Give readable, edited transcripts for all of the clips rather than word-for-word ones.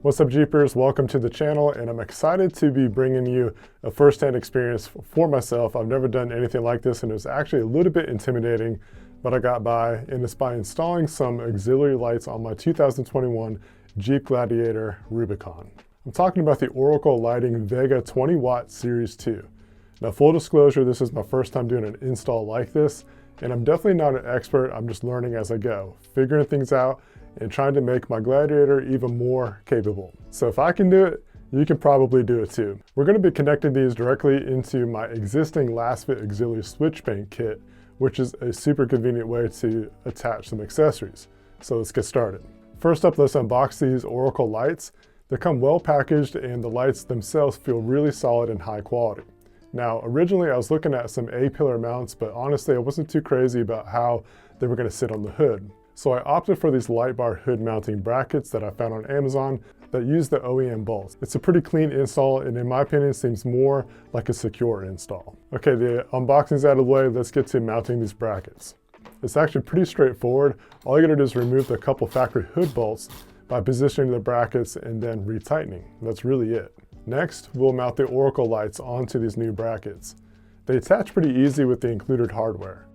What's up, Jeepers? Welcome to the channel, and I'm excited to be bringing you a first-hand experience for myself. I've never done anything like this, and it was actually a little bit intimidating, but I got by, and it's by installing some auxiliary lights on my 2021 Jeep Gladiator Rubicon. I'm talking about the Oracle Lighting VEGA 20-watt Series 2. Now, full disclosure, this is my first time doing an install like this, and I'm definitely not an expert. I'm just learning as I go, figuring things out, and trying to make my Gladiator even more capable. So if I can do it, you can probably do it too. We're going to be connecting these directly into my existing LASFIT Auxiliary Switch Bank kit, which is a super convenient way to attach some accessories. So let's get started. First up, let's unbox these Oracle lights. They come well packaged, and the lights themselves feel really solid and high quality. Now, originally I was looking at some A-pillar mounts, but honestly I wasn't too crazy about how they were going to sit on the hood. So I opted for these light bar hood mounting brackets that I found on Amazon that use the OEM bolts. It's a pretty clean install, and in my opinion seems more like a secure install. Okay, the unboxing's out of the way. Let's get to mounting these brackets. It's actually pretty straightforward. All you gotta do is remove the couple factory hood bolts by positioning the brackets and then retightening. That's really it. Next, we'll mount the Oracle lights onto these new brackets. They attach pretty easy with the included hardware.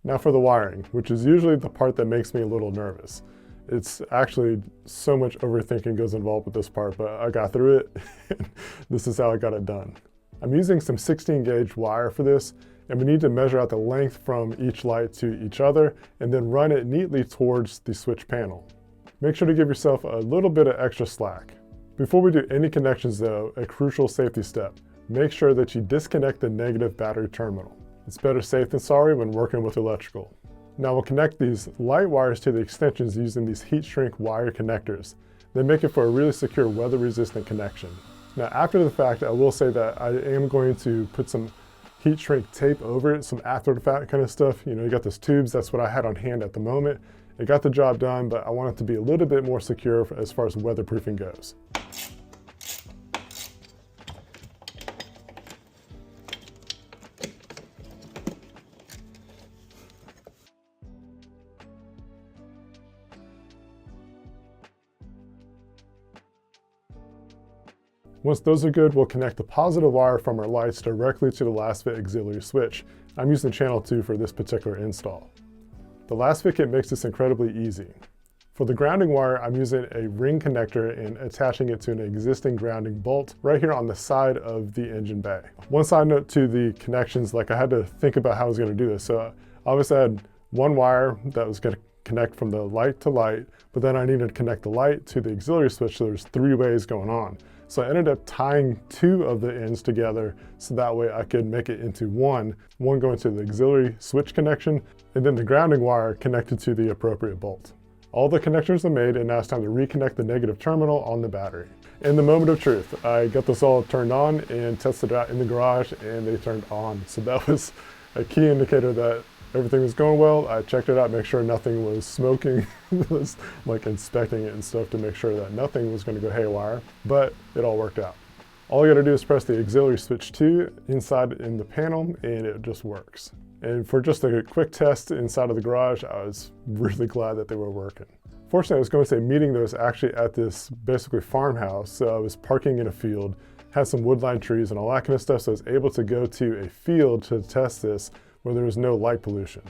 Now for the wiring, which is usually the part that makes me a little nervous. It's actually so much overthinking goes involved with this part, but I got through it. This is how I got it done. I'm using some 16 gauge wire for this, and we need to measure out the length from each light to each other and then run it neatly towards the switch panel. Make sure to give yourself a little bit of extra slack. Before we do any connections though, a crucial safety step. Make sure that you disconnect the negative battery terminal. It's better safe than sorry when working with electrical. Now we'll connect these light wires to the extensions using these heat shrink wire connectors. They make it for a really secure weather resistant connection. Now after the fact, I will say that I am going to put some heat shrink tape over it, some after the fact kind of stuff. You know, you got those tubes, that's what I had on hand at the moment. It got the job done, but I want it to be a little bit more secure as far as weatherproofing goes. Once those are good, we'll connect the positive wire from our lights directly to the LASFIT auxiliary switch. I'm using channel 2 for this particular install. The LASFIT kit makes this incredibly easy. For the grounding wire, I'm using a ring connector and attaching it to an existing grounding bolt right here on the side of the engine bay. One side note to the connections, like I had to think about how I was going to do this. So obviously I had one wire that was going to connect from the light to light, but then I needed to connect the light to the auxiliary switch, so there's 3 ways going on. So I ended up tying 2 of the ends together so that way I could make it into one going to the auxiliary switch connection, and then the grounding wire connected to the appropriate bolt. All the connections are made, and now it's time to reconnect the negative terminal on the battery. In the moment of truth, I got this all turned on and tested it out in the garage, and they turned on. So that was a key indicator that everything was going well. I checked it out, make sure nothing was smoking. I was like inspecting it and stuff to make sure that nothing was going to go haywire, but it all worked out. All you got to do is press the auxiliary switch 2 inside in the panel, and it just works. And for just a quick test inside of the garage, I was really glad that they were working. Fortunately, I was going to a meeting that was actually at this basically farmhouse, so I was parking in a field, had some woodline trees and all that kind of stuff, so I was able to go to a field to test this where there was no light pollution.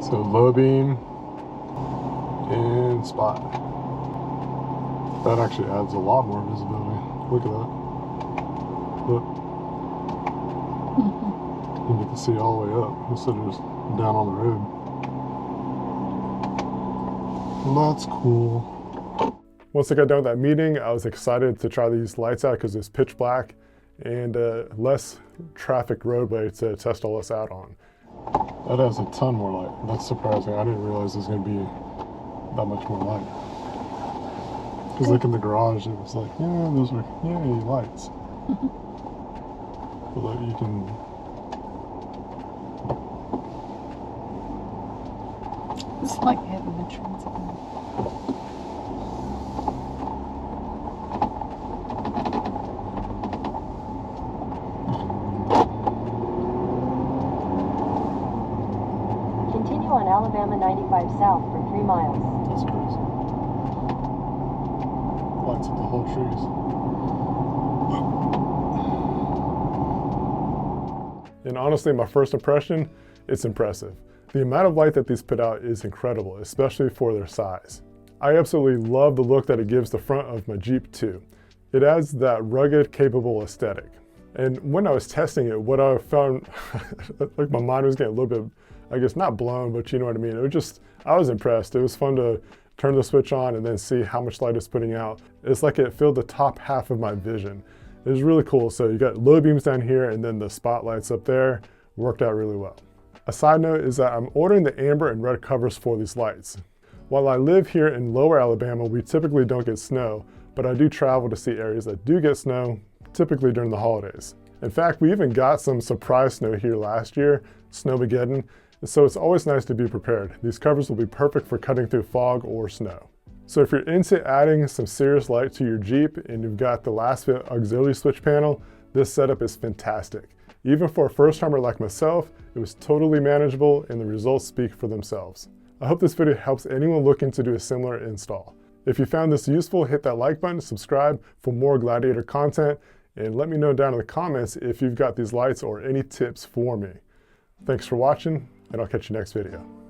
So low beam and spot. That actually adds a lot more visibility. Look at that. Look. You get to see all the way up instead of just down on the road. Well, that's cool. Once I got done with that meeting, I was excited to try these lights out because it's pitch black and less traffic roadway to test all this out on. That has a ton more light. That's surprising. I didn't realize it was going to be that much more light. Because like in the garage, it was like, yeah, those are, yay, lights. But you can... It's like having a transit. I-95 south for 3 miles. That's crazy. Lights up the whole trees. And honestly, my first impression, it's impressive. The amount of light that these put out is incredible, especially for their size. I absolutely love the look that it gives the front of my Jeep too. It adds that rugged, capable aesthetic. And when I was testing it, what I found, like my mind was getting a little bit, I guess not blown, but you know what I mean? It was just, I was impressed. It was fun to turn the switch on and then see how much light it's putting out. It's like it filled the top half of my vision. It was really cool. So you got low beams down here and then the spotlights up there. Worked out really well. A side note is that I'm ordering the amber and red covers for these lights. While I live here in lower Alabama, we typically don't get snow, but I do travel to see areas that do get snow, typically during the holidays. In fact, we even got some surprise snow here last year, Snowmageddon, so it's always nice to be prepared. These covers will be perfect for cutting through fog or snow. So if you're into adding some serious light to your Jeep and you've got the LASFIT Auxiliary Switch panel, this setup is fantastic. Even for a first-timer like myself, it was totally manageable and the results speak for themselves. I hope this video helps anyone looking to do a similar install. If you found this useful, hit that like button, subscribe for more Gladiator content, and let me know down in the comments if you've got these lights or any tips for me. Thanks for watching, and I'll catch you next video.